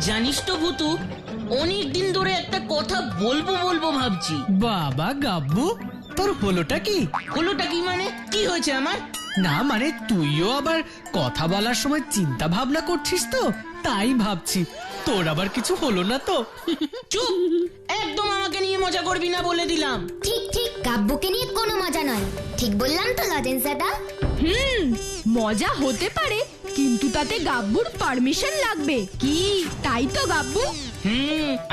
জানিস তো ভূতু, অনেক দিন ধরে একটা কথা বলবো বলবো ভাবছি। বাবা গাব্বু, তোর হলোটা কি? হলোটা কি মানে? কি হয়েছে আমার? না মানে তুইও আবার কথা বলার সময় চিন্তা ভাবনা করছিস তো, তাই ভাবছি তোর আবার কিছু হলো না তো। চুপ, একদম আমাকে নিয়ে মজা করবি না বলে দিলাম। ঠিক ঠিক, গাব্বুকে নিয়ে কোনো মজা নয়। ঠিক বললাম তো লজেন্স দাদা? মজা হতে পারে, কিন্তু তাতে গাব্বুর পারমিশন লাগবে কি? তাই তো গাব্বু?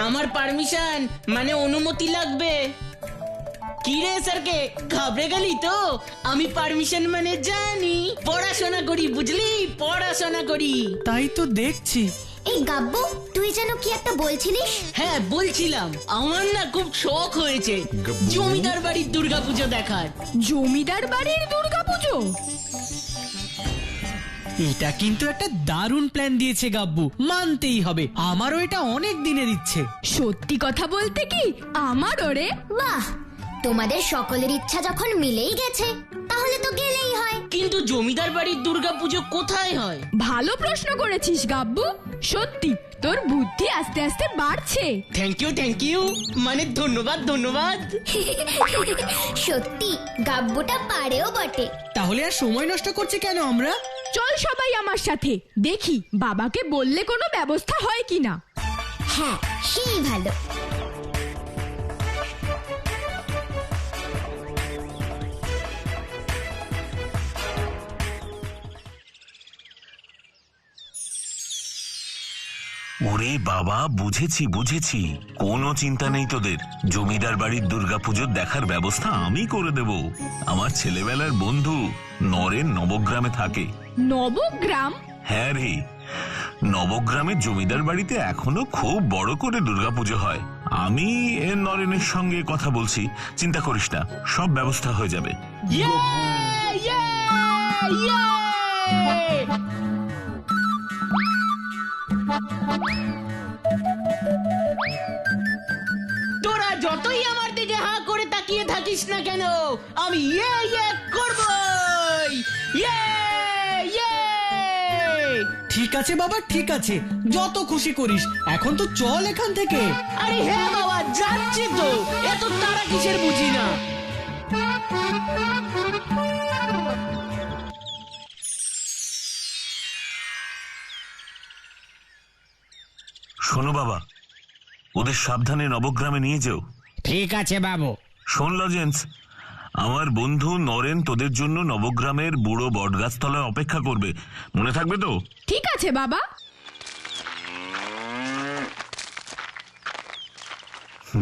আমার পারমিশন মানে অনুমতি লাগবে। কি রে স্যারকে, ঘাবড়ে গেলি তো? আমি পারমিশন মানে জানি, পড়াশোনা করি বুঝলি, পড়াশোনা করি। তাই তো দেখছি। এই গাব্বু, তুই যেন কি একটা বলছিলিস? হ্যাঁ বলছিলাম, আমার না খুব শখ হয়েছে জমিদার বাড়ির দুর্গাপুজো দেখার। জমিদার বাড়ির দুর্গাপুজো? এটা কিন্তু একটা দারুণ প্ল্যান দিয়েছে গাব্বু, মানতেই হবে। আমারও এটা অনেক দিনের ইচ্ছে। সত্যি কথা বলতে কি আমারও রে। বাহ, তোমাদের সকলের ইচ্ছা যখন মিলেই গেছে তাহলে তো গেলেই হয়। কিন্তু জমিদার বাড়ির দুর্গাপুজো কোথায় হয়? ভালো প্রশ্ন করেছিস গাব্বু, সত্যি তোর বুদ্ধি আস্তে আস্তে বাড়ছে। থ্যাংক ইউ, মানে ধন্যবাদ ধন্যবাদ। সত্যি গাব্বুটা পারেও বটে। তাহলে আর সময় নষ্ট করছি কেন আমরা? চল সবাই আমার সাথে, দেখি বাবাকে বললে কোনো ব্যবস্থা হয় কিনা। হ্যাঁ, সেই ভালো। ওরে বাবা, বুঝেছি, কোনো চিন্তা নেই তোদের। জমিদার বাড়ির দুর্গাপুজোর দেখার ব্যবস্থা আমি করে দেব। আমার ছেলেবেলার বন্ধু নরেন নবগ্রামে থাকে। নবগ্রাম? হ্যাঁ রে, নবগ্রামের জমিদার বাড়িতে এখনো খুব বড় করে দুর্গাপুজো হয়। আমি নরেনের সঙ্গে কথা বলছি, চিন্তা করিস না, সব ব্যবস্থা হয়ে যাবে। তোরা যতই আমার দিকে হাঁ করে তাকিয়ে থাকিস না কেন, আমি করবই। ঠিক আছে বাবা, ঠিক আছে, যত খুশি করিস। এখন তো চল এখান থেকে। আরে হ্যাঁ বাবা, যাচ্ছি তো, এত তারা কিসের বুঝি না। শোনো বাবা, ওদের সাবধানে নবগ্রামে নিয়ে যাও। ঠিক আছে বাবু। শোন লজেন্স, আমার বন্ধু নরেন তোদের জন্য নবগ্রামের বুড়ো বটগাছতলায় অপেক্ষা করবে, মনে থাকবে তো? ঠিক আছে বাবা।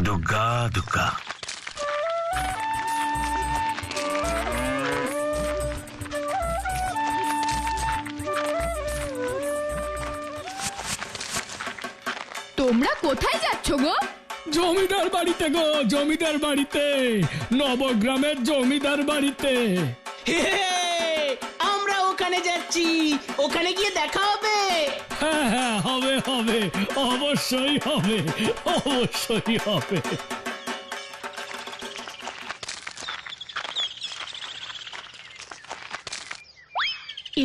দুর্গা দুর্গা। তোমরা কোথায় যাচ্ছ গো? জমিদার বাড়িতে গো, জমিদার বাড়িতে, নবগ্রামের জমিদার বাড়িতে। আমরা ওখানে যাচ্ছি, ওখানে গিয়ে দেখা হবে। হ্যাঁ, হবে, অবশ্যই হবে।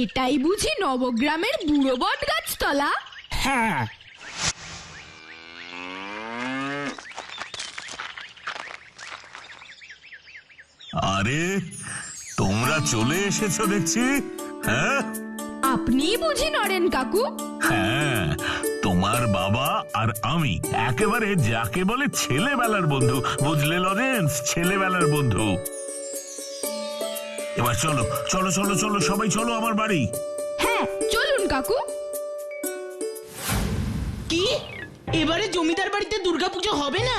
এটাই বুঝি নবগ্রামের বুড়ো বট গাছতলা? হ্যাঁ। আরে তোমরা চলে এসেছো দেখছি। হ্যাঁ, আপনি বুঝি নরেন কাকু? হ্যাঁ, তোমার বাবা আর আমি একেবারে যাকে বলে ছেলেবেলার বন্ধু, বুঝলে লরেন্স, ছেলেবেলার বন্ধু। এবার চলো চলো চলো চলো সবাই চলো আমার বাড়ি। হ্যাঁ চলুন কাকু। কি এবারে জমিদার বাড়িতে দুর্গাপুজো হবে না?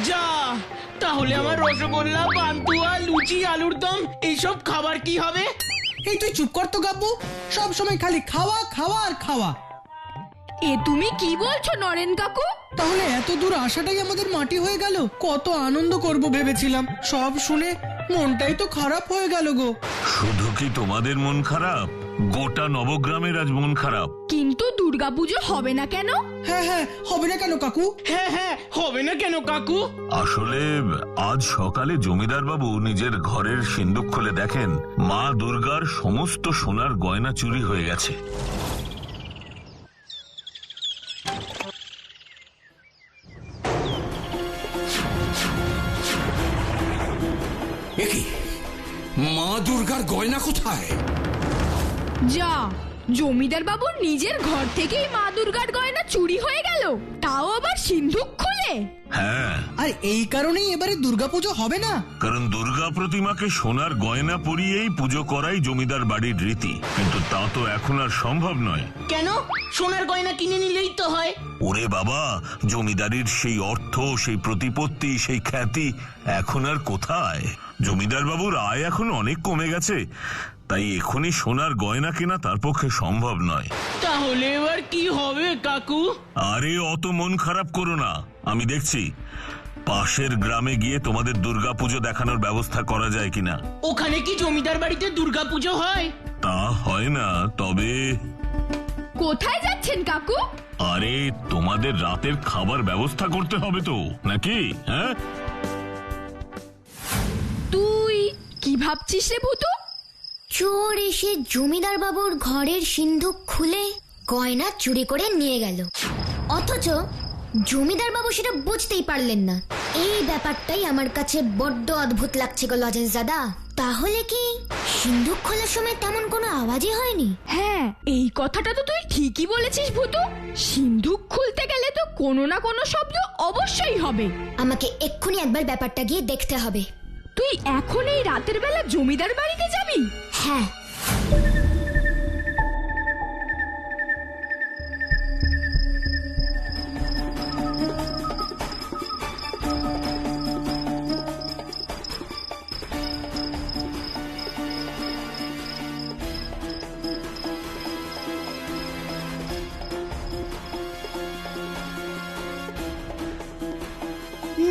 যা, তাহলে আমার রসগোল্লা, পান্তুয়া, লুচি, আলুর দম এইসব খাবার কি হবে? এই তুই চুপ কর তো গাব্বু, সব সময় খালি খাওয়া খাওয়া আর খাওয়া। এ তুমি কি বলছো নরেন কাকু? তাহলে এত দূর আসাটাই আমাদের মাটি হয়ে গেল। কত আনন্দ করব ভেবেছিলাম, সব শুনে মনটাই তো খারাপ হয়ে গেল গো। শুধু কি তোমাদের মন খারাপ? গোটা নবগ্রামের আজ মন খারাপ। কিন্তু দুর্গাপুজো হবে না কেন? হ্যাঁ, হবে না কেন কাকু? হ্যাঁ, হবে না কেন কাকু? আসলে আজ সকালে জমিদার বাবু নিজের ঘরের সিন্দুক খুলে দেখেন মা দুর্গার সমস্ত সোনার গয়না চুরি হয়ে গেছে। কি মা দুর্গার গয়না কোথায়? যা, জমিদার বাবুর নিজের ঘর থেকেই মা দুর্গার গয়না চুরি হয়ে গেল, তাও আবার সিন্ধুক খুলে। হ্যাঁ, আর এই কারণেই এবারে দুর্গাপুজো হবে না। কারণ দুর্গা প্রতিমাকে সোনার গয়না পরিয়েই পুজো করাই জমিদার বাড়ির রীতি, কিন্তু তা তো এখন আর সম্ভব নয়। কেন? সোনার গয়না কিনে নিলেই তো হয়। ওরে বাবা, জমিদারির সেই অর্থ, সেই প্রতিপত্তি, সেই খ্যাতি এখন আর কোথায়? জমিদার বাবুর আয় এখন অনেক কমে গেছে, তাই এখনই সোনার গয়না কেনা তার পক্ষে সম্ভব নয়। তাহলে এবার কি হবে কাকু? আরে অত মন খারাপ করো না, আমি দেখছি পাশের গ্রামে গিয়ে তোমাদের দুর্গাপুজো দেখানোর ব্যবস্থা করা যায় কিনা। ওখানে কি জমিদার বাড়িতে দুর্গাপুজো হয়? তা হয় না, তবে কোথায় যাচ্ছেন কাকু? আরে তোমাদের রাতের খাবার ব্যবস্থা করতে হবে তো, নাকি? হ্যাঁ, তুই কি ভাবছিস রে ভূতু? চোর এসে জমিদার বাবুর ঘরের সিন্ধুক খুলে গয়না চুরি করে নিয়ে গেল, অথচ জমিদার বাবু সেটা বুঝতেই পারলেন না। এই ব্যাপারটাই আমার কাছে বড্ড অদ্ভুত লাগছে গো লজেন্স দাদা। তাহলে কি সিন্ধুক খোলার সময় তেমন কোনো আওয়াজই হয়নি? হ্যাঁ, এই কথাটা তো তুই ঠিকই বলেছিস ভূতু। সিন্ধুক খুলতে গেলে তো কোনো না কোনো শব্দ অবশ্যই হবে। আমাকে এক্ষুনি একবার ব্যাপারটা গিয়ে দেখতে হবে। তুই এখন এই রাতের বেলা জমিদার বাড়িতে যাবি? হ্যাঁ।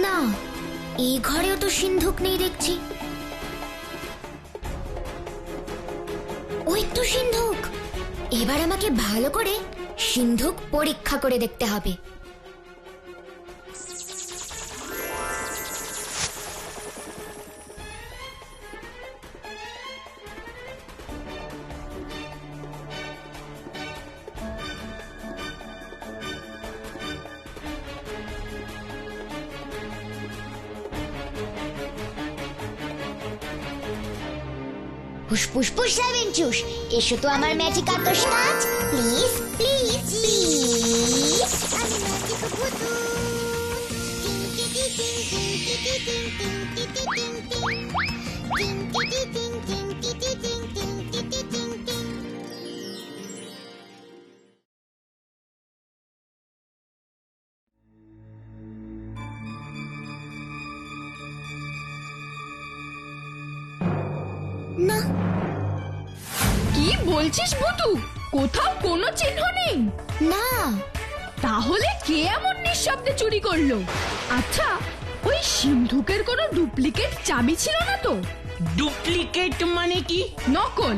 না, এই ঘরেও তো সিন্ধুক নেই দেখছি। ওই তো সিন্ধুক। এবার আমাকে ভালো করে সিন্ধুক পরীক্ষা করে দেখতে হবে। ফুসফুস ফুস সেভেন চুস, এসো তো আমার ম্যাজিক আতস কাজ, প্লিজ প্লিজ প্লিজ। আমি ম্যাজিক ভূতু। না, কি বলছিস ভূতু? কোথাও কোনো চিহ্ন নেই? না। তাহলে কে এমন নিঃশব্দে চুরি করলো? আচ্ছা, ওই সিন্ধুকের কোনো ডুপ্লিকেট চাবি ছিল না তো? ডুপ্লিকেট মানে কি? নকল।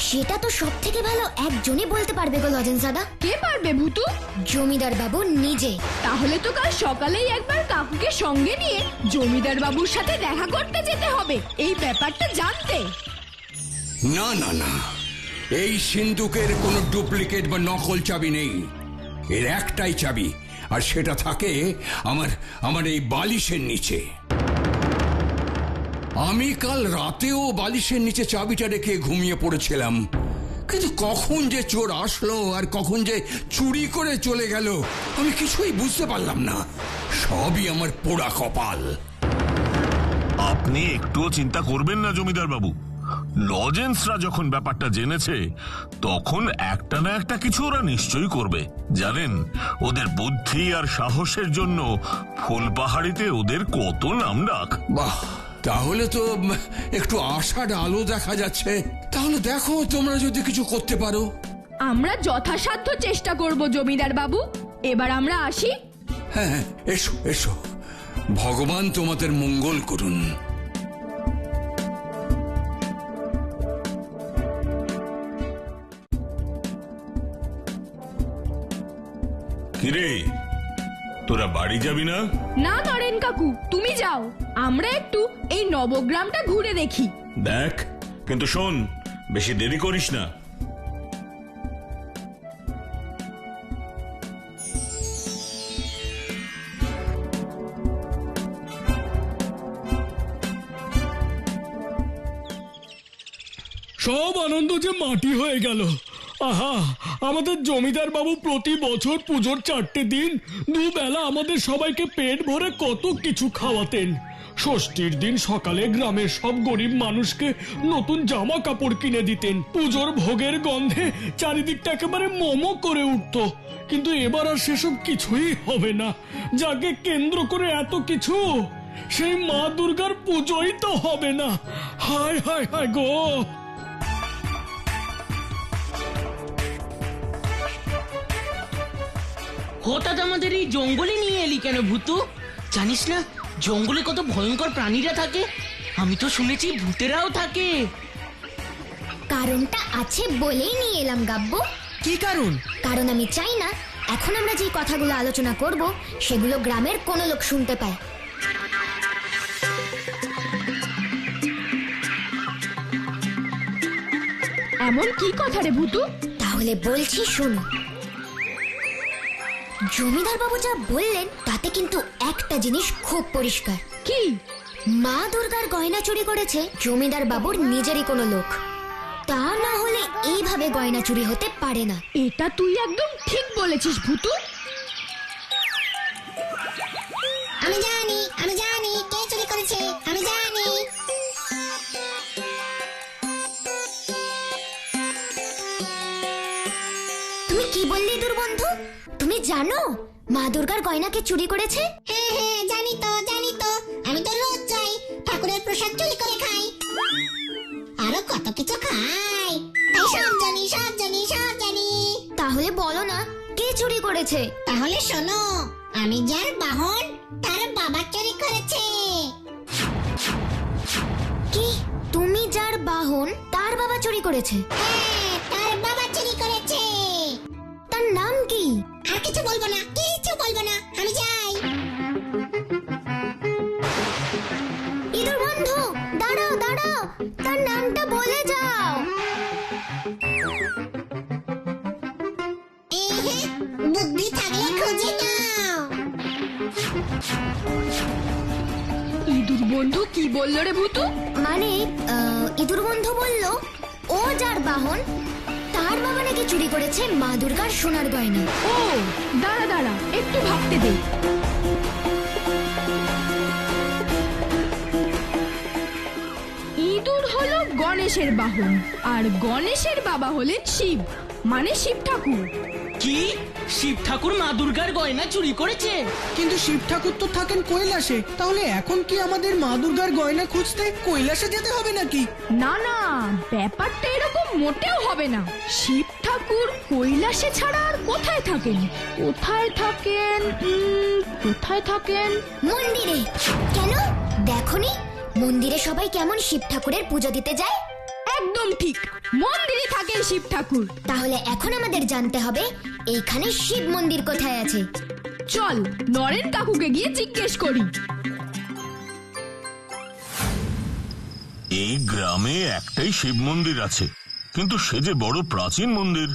সেটা তো সব থেকে ভালো একজনই বলতে পারবে গো লজেন্স দাদা। কে পারবে ভূতু? জমিদার বাবু নিজে। তাহলে তো কাল সকালেই একবার কাকুকে সঙ্গে নিয়ে জমিদার বাবুর সাথে দেখা করতে যেতে হবে এই ব্যাপারটা জানতে। না না না, এই সিন্ধুকের কোনো ডুপ্লিকেট বা নকল চাবি নেই। এর একটাই চাবি, আর সেটা থাকে আমার এই বালিশের নিচে। আমি কাল রাতেও বালিশের নিচে চাবিটা রেখে ঘুমিয়ে পড়েছিলাম, কিন্তু কখন যে চোর আসলো আর কখন যে চুরি করে চলে গেল আমি কিছুই বুঝতে পারলাম না। সবই আমার পোড়া কপাল। আপনি একটুও চিন্তা করবেন না জমিদার বাবু, লজেন্সরা যখন ব্যাপারটা জেনেছে তখন একটা না একটা কিছু ওরা নিশ্চয়ই করবে। জানেন, ওদের বুদ্ধি আর সাহসের জন্য ফুলপাহাড়িতে ওদের কত নামডাক। বাহ, তাহলে তো একটু আশার আলো দেখা যাচ্ছে। তাহলে দেখো তোমরা যদি কিছু করতে পারো। আমরা যথাসাধ্য চেষ্টা করব জমিদার বাবু। এবার আমরা আসি। হ্যাঁ, এসো এসো, ভগবান তোমাদের মঙ্গল করুন। কিরে, তোরা বাড়ি যাবি না? না নরেন কাকু, তুমি যাও, আমরা একটু এই নবগ্রামটা ঘুরে দেখি। দেখ, কিন্তু শোন, বেশি দেরি করিস না। সব আনন্দ যে মাটি হয়ে গেল। আহা, আমাদের জমিদার বাবু প্রতি বছর পুজোর 4টে দিন দুবেলা আমাদের সবাইকে পেট ভরে কত কিছু খাওয়াতেন। ষষ্ঠীর দিন সকালে গ্রামের সব গরিব মানুষকে নতুন জামা কাপড় কিনে দিতেন। পুজোর ভোগের গন্ধে চারিদিকটা একেবারে মোমো করে উঠত। কিন্তু এবার আর সেসব কিছুই হবে না। যাকে কেন্দ্র করে এত কিছু, সেই মা দুর্গার পুজোই তো হবে না। হায় হায় হায় গো। হঠাৎ আমাদের এই জঙ্গলে নিয়ে এলি কেন ভূতু? জানিস না জঙ্গলে কত ভয়ঙ্কর প্রাণীরা থাকে? আমি তো শুনেছি ভূতেরাও থাকে। কারণটা আছে বলেই নিয়ে এলাম গাব্বু। কি কারণ? কারণ আমি চাই না এখন আমরা যে কথাগুলো আলোচনা করব সেগুলো গ্রামের কোনো লোক শুনতে পায়। এমন কি কথা রে ভূতু? তাহলে বলছি শোনো। জমিদার বাবু যা বললেন তাতে কিন্তু একটা জিনিস খুব পরিষ্কার। কি? মা দুর্গার গয়না চুরি করেছে জমিদার বাবুর নিজেরই কোনো লোক। তা না হলে এইভাবে গয়না চুরি হতে পারে না। এটা তুই একদম ঠিক বলেছিস ভূতু। আমি জানি কে চুরি করেছে, আমি জানি। তুমি কি বললি দুর্বন্ধু? তুমি জানো মা দুর্গার গয়নাকে চুরি করেছে? হ্যাঁ হ্যাঁ, জানি তো। আমি তো রোজ যাই ঠাকুরের প্রসাদ চুরি করে খাই, আরো কত কিছু খাই। তাই সব জানি। তাহলে বলো না কে চুরি করেছে? তাহলে শোনো, আমি যার বাহন তার বাবা চুরি করেছে। কি? তুমি যার বাহন তার বাবা চুরি করেছে? হ্যাঁ, তার বাবা চুরি করেছে। তার নাম কি? আর কিছু বলবো না, আমি যাই। ইঁদুর বন্ধু দাঁড়াও, তার নামটা বলে যাও। বুদ্ধি থাকলে খুঁজে নাও। ইঁদুর বন্ধু কি বললো রে ভূতু? মানে ইঁদুর বন্ধু বলল ও যার বাহন তার বাবা নাকি চুরি করেছে মা দুর্গার সোনার গয়না। ও দাঁড়া একটু ভাবতে দে। ইঁদুর হলো গণেশের বাহন, আর গণেশের বাবা হলেন শিব, মানে শিব ঠাকুর। কি? শিব ঠাকুর মা দুর্গার গয়না চুরি করেছে? কিন্তু শিব ঠাকুর তো থাকেন কৈলাসে। তাহলে এখন কি আমাদের মা দুর্গার গয়না খুঁজতে কৈলাসে যেতে হবে নাকি? না, ব্যাপারটা এরকম মোটেও হবে না। শিব ঠাকুর কৈলাসে ছাড়া আর কোথায় থাকেন? মন্দিরে। কেন দেখোনি মন্দিরে সবাই কেমন শিব ঠাকুরের পুজো দিতে যায়? একদম ঠিক, মন্দিরে থাকেন শিব ঠাকুর। তাহলে এখন আমাদের জানতে হবে এইখানে শিব মন্দির কোথায় আছে। চল নরেন কাকুকে গিয়ে জিজ্ঞেস করি। এই গ্রামে একটাই শিব মন্দির আছে, কিন্তু সে যে বড় প্রাচীন মন্দির।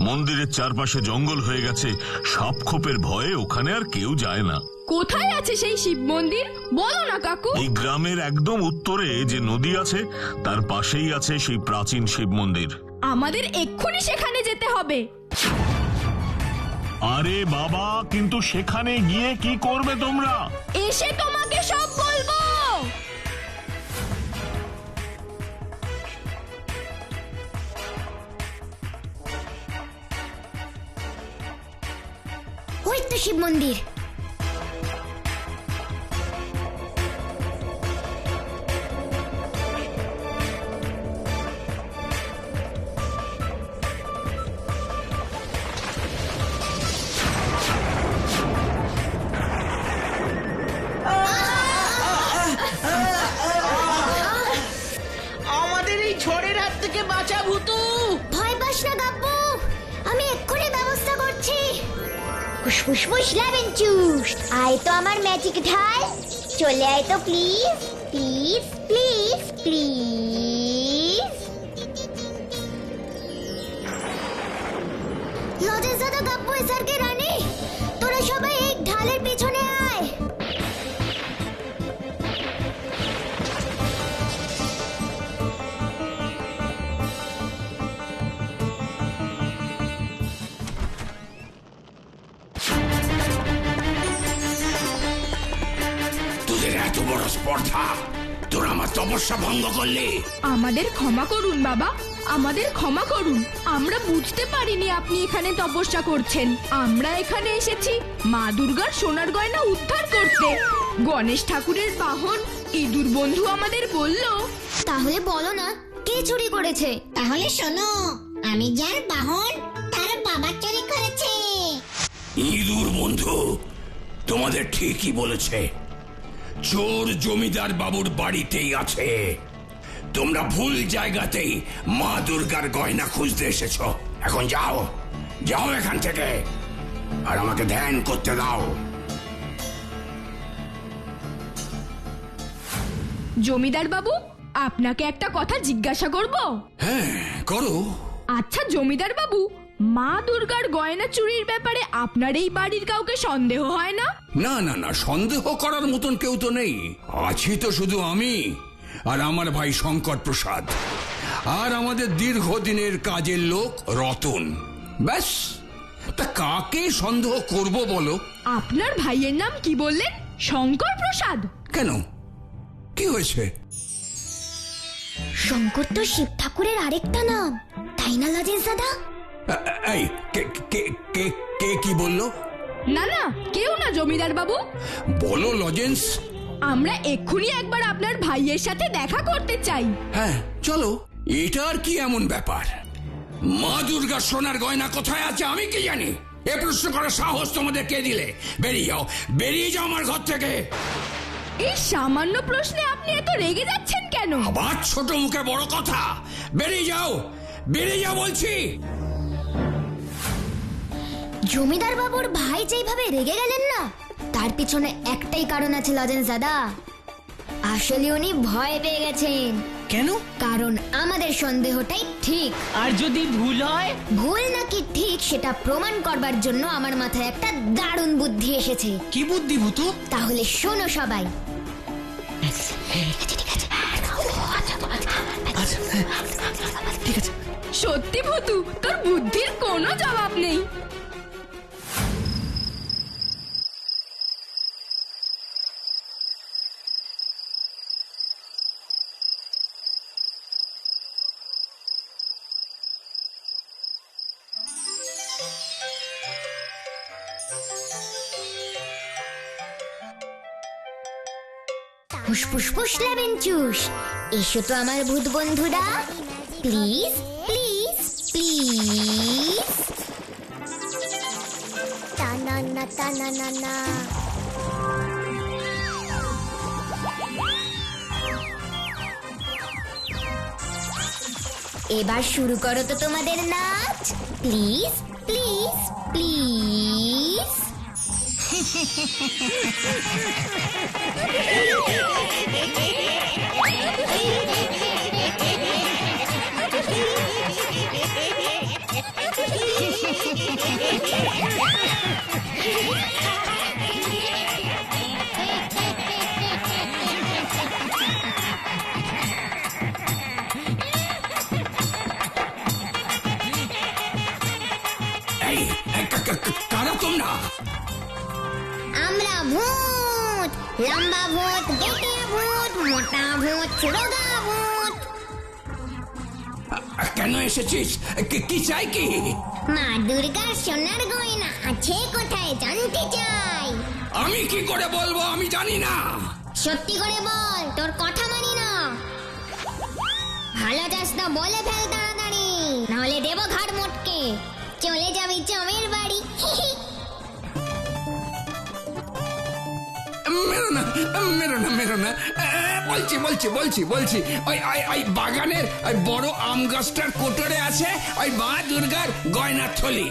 মন্দিরের চারপাশে জঙ্গল হয়ে গেছে, সাপ খোপের ভয়ে ওখানে আর কেউ যায় না। কোথায় আছে সেই শিব মন্দির বলো না কাকু? এই গ্রামের একদম উত্তরে যে নদী আছে তার পাশেই আছে সেই প্রাচীন শিব মন্দির। আমাদের এক্ষুনি সেখানে যেতে হবে। আরে বাবা, কিন্তু সেখানে গিয়ে কি করবে তোমরা? এসে তোমাকে সব বলবো। ওই তো শিব মন্দির। আমাদের এই ঝড়ের হাত থেকে বাঁচা ভূতু। ভয় পাস না গাব্বু, আমি এক্ষুনি ব্যবস্থা করছি। ফুসফুস লেমন জুস, আয় তো আমার ম্যাজিক ঢাল, চলে আয় তো প্লিজ প্লিজ প্লিজ প্লিজ। লজেস দাদা, গাব্বু স্যারকে রানী, তোরা সবাই এই ঢালের পিছনে আয়। স্পর্ধা, তোরা আমার তপস্যা ভঙ্গ করলি। আমাদের ক্ষমা করুন বাবা, আমাদের ক্ষমা করুন। আমরা বুঝতে পারিনি আপনি এখানে তপস্যা করছেন। আমরা এখানে এসেছি মা দুর্গার সোনার গয়না উদ্ধার করতে। গণেশ ঠাকুরের বাহন ইঁদুর বন্ধু আমাদের বলল। তাহলে বলো না, কে চুরি করেছে? তাহলে শোনো, আমি যার বাহন তার বাবা চুরি করেছে। ইঁদুর বন্ধু তোমাদের ঠিকই বলেছে, চোর জমিদার বাবুর বাড়িতেই আছে। তোমরা ভুল জায়গাতেই মা দুর্গার গয়না খুঁজতে এসেছ। এখন যাও, যাও এখান থেকে, আর আমাকে ধ্যান করতে দাও। জমিদার বাবু, আপনাকে একটা কথা জিজ্ঞাসা করব? হ্যাঁ, করো। আচ্ছা জমিদার বাবু, মা দুর্গার গয়না চুরির ব্যাপারে আপনার এই বাড়ির কাউকে সন্দেহ হয় না? না না না, সন্দেহ করার মতন কেউ তো নেই। আছি তো শুধু আমি আর আমার ভাই শঙ্কর প্রসাদ, আর আমাদের দীর্ঘদিনের কাজের লোক রতন। ব্যাস, তা কাকে সন্দেহ করব বলো? আপনার ভাইয়ের নাম কি বললেন? শঙ্কর প্রসাদ? কেন, কি হয়েছে? শঙ্কর তো শিব ঠাকুরের আরেকটা নাম, তাই না লজেন্স দাদা? এই কে কে কে কে কি বললো? না না, কেউ না জমিদার বাবু। বলো লজেন্স। আমরা এক্ষুনি একবার আপনার ভাইয়ের সাথে দেখা করতে চাই। হ্যাঁ চলো। এটা আর কি এমন ব্যাপার? মা দুর্গার সোনার গয়না কোথায় আছে আমি কি জানি? এ প্রশ্ন করার সাহস তোমাদের কে দিলে? বেরিয়ে যাও, বেরিয়ে যাও আমার ঘর থেকে। এই সামান্য প্রশ্নে আপনি এত রেগে যাচ্ছেন কেন? আবার ছোট মুখে বড় কথা। বেরিয়ে যাও, বেরিয়ে যাও বলছি। জমিদার বাবুর ভাই যেভাবে রেগে গেলেন না, তার পিছনে একটাই কারণ আছে লজেন্স দাদা। আসলে উনি ভয় পেয়ে গেছেন। কেন? কারণ আমাদের সন্দেহটাই ঠিক। আর যদি ভুল হয়? ভুল নাকি ঠিক সেটা প্রমাণ করবার জন্য আমার মাথায় একটা দারুণ বুদ্ধি এসেছে। কি বুদ্ধি ভূতু? তাহলে শোনো সবাই। আচ্ছা, ঠিক আছে। সত্যি ভূতু, তোর বুদ্ধির কোনো জবাব নেই। ফুসফুস ফুস লেবেন চুস, এসো তো আমার ভূত বন্ধুরা, প্লিজ প্লিজ প্লিজ। টানা টানা না না। এবার শুরু করো তো তোমাদের নাচ, প্লিজ প্লিজ প্লিজ। কারা তোমরা? আমরা ভূত, লম্বা ভূত, বেটিয়া ভূত, মোটা ভূত, চুরোগা ভূত। কেন এসেছিস? কি চাই কি? মা দুর্গার সোনার গয়না আছে কোথায় জানতে চাই। আমি কি করে বলবো? আমি জানি না। সত্যি করে বল, তোর কথা মানি না। ভালো চাস তো বলে ফেল তাড়াতাড়ি, নাহলে দেব ঘাড় মোটকে। চলে যাবি চমের বাড়ি। মেরো না, মেরো না, মেরো না। বলছি বলছি বলছি বলছি, ওই বাগানের ওই বড় আম গাছটার কোটরে আছে ওই মা দুর্গার গয়নার থলি।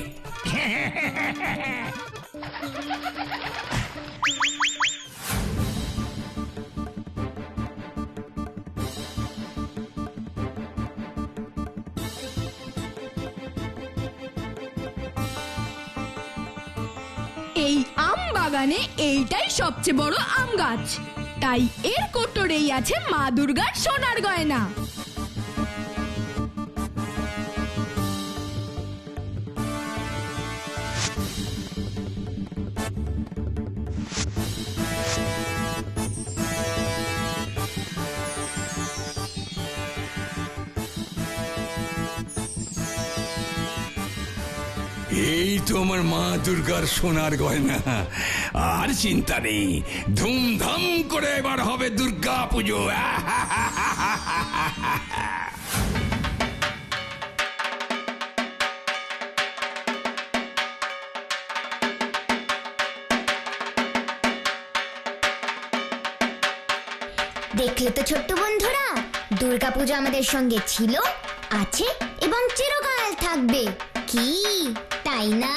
এই আম বাগানে এইটাই সবচেয়ে বড় আম গাছ, তাই এর কোটরেই আছে মা দুর্গার সোনার গয়না। এই তো আমার মা দুর্গার সোনার গয়না। আর চিন্তা নেই, ধুমধাম করে এবার হবে দুর্গা পুজো। দেখলে তো ছোট্ট বন্ধুরা, দুর্গাপূজা আমাদের সঙ্গে ছিল, আছে এবং চিরকাল থাকবে। কি তাই না?